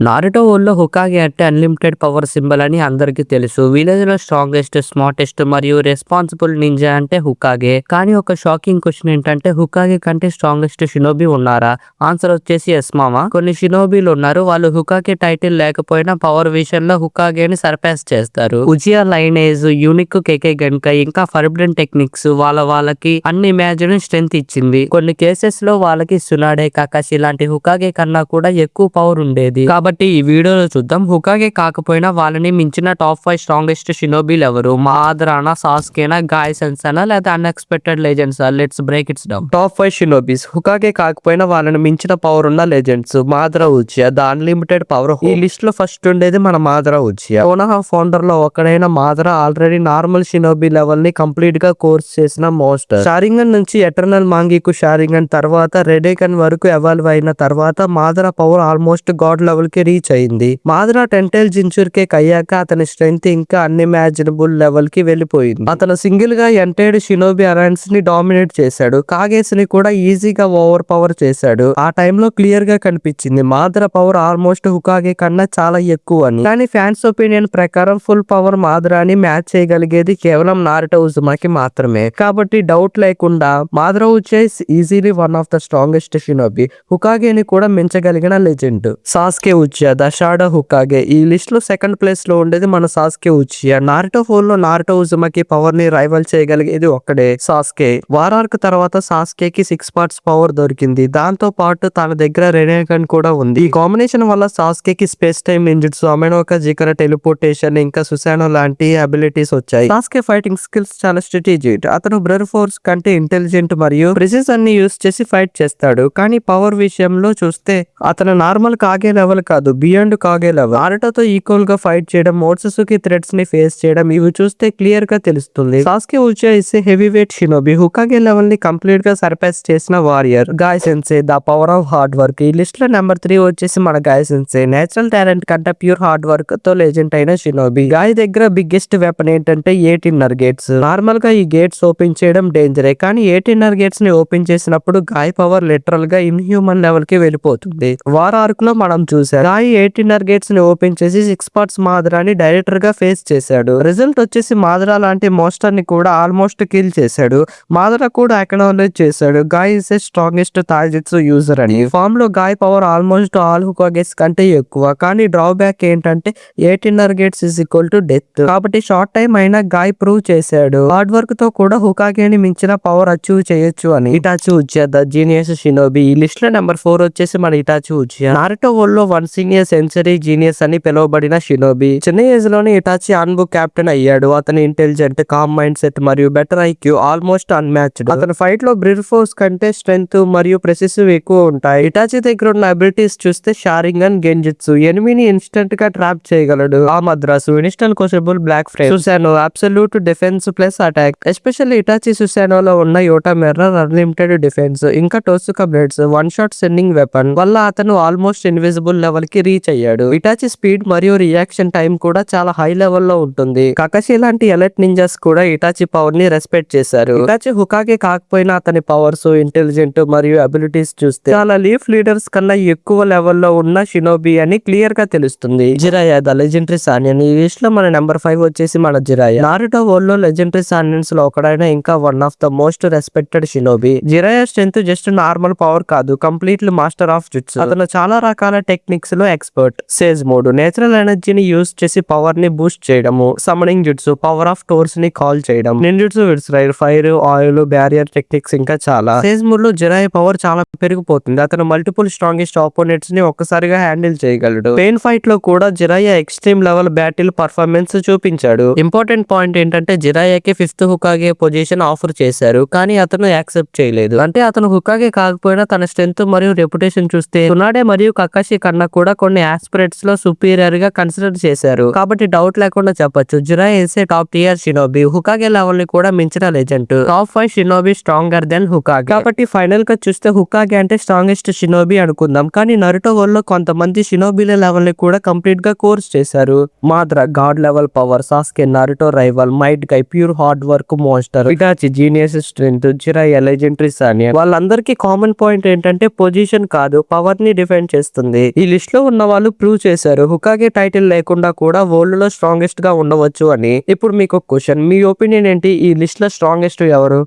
Naruto వరల్డ్‌లో హోకాగే అంటే unlimited power symbol అని అందరికీ తెలుసు. విలేజ్‌లో స్ట్రాంగెస్ట్, స్మార్టెస్ట్ మరియు రెస్పాన్సిబుల్ నింజా అంటే హోకాగే. కానీ ఒక షాకింగ్ క్వెషన్ ఏంటంటే హోకాగే కంటే స్ట్రాంగెస్ట్ షినోబి ఉన్నారా? ఆన్సర్ వచ్చేసి యెస్ మామ. కొన్ని షినోబీలు ఉన్నారు. వాళ్ళు హోకాగే టైటిల్ లేకపోయినా పవర్ విషయంలో హోకాగేని సర్పాస్ చేస్తారు. ఉచియా లైనేజ్, యూనిక్ కేకే గెన్కై ఇంకా ఫర్బిడెన్ టెక్నిక్స్ వాళ్ళకి అన్ని ఇమాజిన్ స్ట్రెంత్ ఇచ్చింది. కొన్ని కేసెస్ లో వాళ్ళకి సునాడే, కకాషి లాంటి హోకాగే కన్నా కూడా ఎక్కువ పవర్ ఉండేది. కాబట్టి ఈ వీడియోలో చూద్దాం హోకాగే కాకపోయినా వాళ్ళని మించిన టాప్ 5 స్ట్రాంగెస్ట్ షినోబీలు ఎవరు? మాద్రానా, సాస్కేనా, గాయ్ సెన్సానా లేదా unexpected legends? Let's break its down. Top 5 shinobis. Hokage కాకపోయినా వాళ్ళని మించిన పవర్ ఉన్న legends. Madara Uchiha, the unlimited power. ఈ లిస్ట్ లో ఫస్ట్ ఉండేది మన మాద్రా ఉచియా. కోనోహా ఫౌండర్ లో ఒకడైన Madara already normal shinobi level ని కంప్లీట్ గా కోర్స్ చేసిన మోస్టర్. షారింగన్ నుంచి ఎటర్నల్ మాంగికు షారింగన్ తర్వాత రెడేకన్ వరకు ఎవాల్వ్ అయిన తర్వాత మాద్రా పవర్ ఆల్మోస్ట్ గాడ్ లెవెల్ కి రీచ్ అయింది. మాద్రా టెంటైల్ జిన్చుర్కేక్ అయ్యాక అతని స్ట్రెంగ్త్ ఇంకా అన్ఇమాజినబుల్ లెవెల్ కి వెళ్ళిపోయింది. అతను సింగిల్ గా ఎంటైర్ షినోబి అలయన్స్ ని డామినేట్ చేశాడు. కాగేస్ ని కూడా ఈజీగా ఓవర్ పవర్ చేశాడు. ఆ టైంలో క్లియర్ గా కనిపించింది మాద్రా పవర్ ఆల్మోస్ట్ హోకాగే కన్నా చాలా ఎక్కువ అని. కానీ ఫ్యాన్స్ ఒపీనియన్ ప్రకారం ఫుల్ పవర్ మాద్రాని మ్యాచ్ చేయగలిగేది కేవలం నారుటో ఉజుమాకి మాత్రమే. కాబట్టి డౌట్ లేకుండా Madara Uchiha easily one of the strongest shinobi. హోకాగేని కూడా మించగలిగిన legend. Sasuke Uchiha, the shadow Hokage. ఈ లిస్ట్ లో సెకండ్ ప్లేస్ లో ఉండేది మన సాస్కే ఉచియా. నారుటో 4 లో నారుటో ఉజుమాకి పవర్ ని రైవల్ చేయగలిగేది ఒక్కడే, సాస్కే. వారార్క్ తర్వాత సాస్కేకి 6 పార్ట్స్ పవర్ దొరికింది. దాంతో పాటు తన దగ్గర రెనేకన్ కూడా ఉంది. ఈ కాంబినేషన్ వల్ల సాస్కేకి స్పేస్ టైమ్ నింజుట్సు, అమెనోకా జికర టెలిపోర్టేషన్ ఇంకా సుసానో లాంటి అబిలిటీస్ వచ్చాయి. సాస్కే ఫైటింగ్ స్కిల్స్ చాలా స్ట్రాటజిక్. అతను బ్రర్ ఫోర్స్ కంటే ఇంటెలిజెంట్ మరియు ప్రిసిస్ అన్ని యూస్ చేసి ఫైట్ చేస్తాడు. కానీ పవర్ విషయంలో చూస్తే అతను నార్మల్ కాగే లెవెల్ కాదు, బియాండ్ కాగే లెవెల్. నారుటోతో ఈక్వల్ గా ఫైట్ చేయడం, మోట్సుసుకి థ్రెట్స్ ని ఫేస్ చేయడం ఇవి చూస్తే క్లియర్ గా తెలుస్తుంది. Sasuke Uchiha is heavyweight shinobi. Hokage level ని కంప్లీట్ గా సర్పాస్ చేసిన warrior. Guy sensei, the power of hard work. ఈ లిస్ట్ లో నెంబర్ 3 వచ్చేసి మన గాయ్ సెన్సే. నేచురల్ టాలెంట్ కంటే ప్యూర్ హార్డ్ వర్క్ తో లెజెండ్ అయిన షినోబి. గాయ్ దగ్గర బిగ్గెస్ట్ వెపన్ ఏంటంటే 8 ఇన్నర్ గేట్స్. నార్మల్ గా ఈ గేట్స్ ఓపెన్ చేయడం డేంజరే, కానీ 8 ఇన్నర్ గేట్స్ ని ఓపెన్ చేసినప్పుడు గాయ్ పవర్ లిటరల్ గా ఇన్హ్యూమన్ లెవెల్ కి వెళ్ళిపోతుంది. వార్ ఆర్క్ లో మనం చూసాం గాయ్ 8 ఇన్నర్ గేట్స్ ని ఓపెన్ చేసి 6 పార్ట్స్ మాద్రాని డైరెక్టర్ గా ఫేస్ చేశాడు. రిజల్ట్ వచ్చేసి మాద్రా లాంటి మోస్టర్ ని కూడా ఆల్మోస్ట్ కిల్ చేశాడు. మాద్రా కూడా అక్నాలెడ్జ్ చేశాడు Guy is strongest taijutsu user అని. ఫామ్ లో Guy power almost all Hokages కంటే ఎక్కువ. కానీ డ్రాబ్యాక్ ఏంటంటే 8 inner gates is equal to death. కాబట్టి షార్ట్ టైం అయినా గాయ్ ప్రూవ్ చేశాడు హార్డ్ వర్క్ తో కూడా హోకాగేని మించిన పవర్ అచీవ్ చేయొచ్చు అని. Itachi Uchiha, the genius shinobi. ఈ లిస్ట్ లో నెంబర్ 4 వచ్చేసి మన ఇటాచి ఉచియా. నారుటో వరల్డ్ లో 1 సీనియర్ సెంచరీ జీనియస్ అని పిలువబడిన షినోబి. చిన్న ఏజ్ లోనే ఇటాచి అన్బుక్ కెప్టెన్ అయ్యాడు. అతని ఇంటెలిజెంట్, కామ్ మైండ్ సెట్ మరియు బెటర్ ఐక్యూ ఆల్మోస్ట్ అన్మ్యాచ్డ్. అతని ఫైట్ లో బ్రిర్ ఫోర్స్ కంటే స్ట్రెంగ్త్ మరియు ప్రెసిసివ్ ఎక్కువ ఉంటాయి. ఇటాచి దగ్గర ఉన్న అబిలిటీస్ చూస్తే షారింగన్, గెంజిట్సు, ఎనిమిని ఇన్స్టెంట్ గా ట్రాప్ చేయగలడు. ఆ మద్రాసు, ఇన్స్టెంట్ కోసబుల్ black flame, Susanoo absolute defence plus attack. Especially Itachi సుసానోలో ఉన్న యోటా మిర్రర్ అన్లిమిటెడ్ డిఫెన్స్, ఇంకా Totsuka blades one shot sending weapon వల్ల అతను ఆల్మోస్ట్ ఇన్విజిబుల్ లెవెల్ కి రీచ్ అయ్యాడు. ఇటాచి స్పీడ్ మరియు రియాక్షన్ టైం కూడా చాలా హై లెవెల్ లో ఉంటుంది. కకాషి లాంటి ఎలైట్ నింజాస్ కూడా ఇటాచి పవర్ ని రెస్పెక్ట్ చేశారు. ఇటాచి హోకాగే కాకపోయినా అతని పవర్స్, ఇంటెలిజెంట్ మరియు అబిలిటీస్ చూస్తే చాలా లీఫ్ లీడర్స్ కన్నా ఎక్కువ లెవెల్లో ఉన్న షినోబి అని క్లియర్ గా తెలుస్తుంది. Jiraiya, the legendary Sannin. ఈ లిస్ట్ లో మన నెంబర్ 5 వచ్చేసి మన జిరాయా. నారుటో వరల్డ్ లో లెజెండరీ సానియన్స్ లో ఒకడైన ఇంకా one of the most respected shinobi. Jiraiya strength just normal power కాదు, కంప్లీట్లీ మాస్టర్ ఆఫ్ జుట్సు. అతను చాలా రకాల టెక్నిక్స్ లో ఎక్స్పర్ట్. సేజ్ మోడ్, నేచురల్ ఎనర్జీని యూస్ చేసి పవర్ ని బూస్ట్ చేయడము. సమనింగ్ జుట్సు, పవర్ ఆఫ్ టోర్స్ ని కాల్ చేయడం. నింజుట్సు, విడ్స్రైర్, ఫైర్, ఆయిల్, బ్యారియర్ టెక్నిక్స్ ఇంకా చాలా. సేజ్ మోడ్ లో జిరాయా పవర్ చాలా పెరిగిపోతుంది. అతను మల్టిపుల్ స్ట్రాంగెస్ట్ ఆపోనెంట్స్ ని ఒక్కసారిగా హ్యాండిల్ చేయగలడు. పెయిన్ ఫైట్ లో కూడా జిరాయా ఎక్స్ట్రీమ్ లెవెల్ బ్యాటిల్ పర్ఫార్మెన్స్ చూపించాడు. ఇంపార్టెంట్ పాయింట్ ఏంటంటే జిరాయాకి 5th హోకాగే పొజిషన్ ఆఫర్ చేశారు, కానీ అతను యాక్సెప్ట్ చేయలేదు. అంటే అతను హోకాగే కాకపోయినా తన స్ట్రెంత్ మరియు రెప్యుటేషన్ చూస్తే సునాడే మరియు కకాషి కన్నా కూడా కొన్ని ఆస్పిరేట్స్ లో సుపీరియర్ గా కన్సిడర్ చేశారు. కాబట్టి డౌట్ లేకుండా చెప్పొచ్చు Jiraiya is a top tier shinobi. Hokage level ని కూడా మించిన legend. Top 5 shinobi stronger than Hokage. కాబట్టి ఫైనల్ గా చూస్తే హోకాగే అంటే స్ట్రాంగెస్ట్ షినోబి అనుకుందాం. కానీ నారుటో వరల్డ్ లో కొంతమంది షినోబిల లెవెల్ ని కూడా కంప్లీట్ గా కోర్స్ చేశారు. Madara god level power, Sasuke Naruto rival, Might Guy pure hard work monster, Itachi genius strength, Jiraiya legendary Sannin. వాళ్ళందరికీ కామన్ పాయింట్ ఏంటంటే పొజిషన్ కాదు, పవర్ ని డిఫెండ్ చేస్తుంది. ఈ లిస్ట్ లిస్ట్ లో ఉన్న వాళ్ళు ప్రూవ్ చేశారు హుకాగే టైటిల్ లేకుండా కూడా వరల్డ్ లో స్ట్రాంగెస్ట్ గా ఉండవచ్చు అని. ఇప్పుడు మీకు క్వశ్చన్, మీ ఒపీనియన్ ఏంటి? ఈ లిస్ట్ లో స్ట్రాంగెస్ట్ ఎవరు?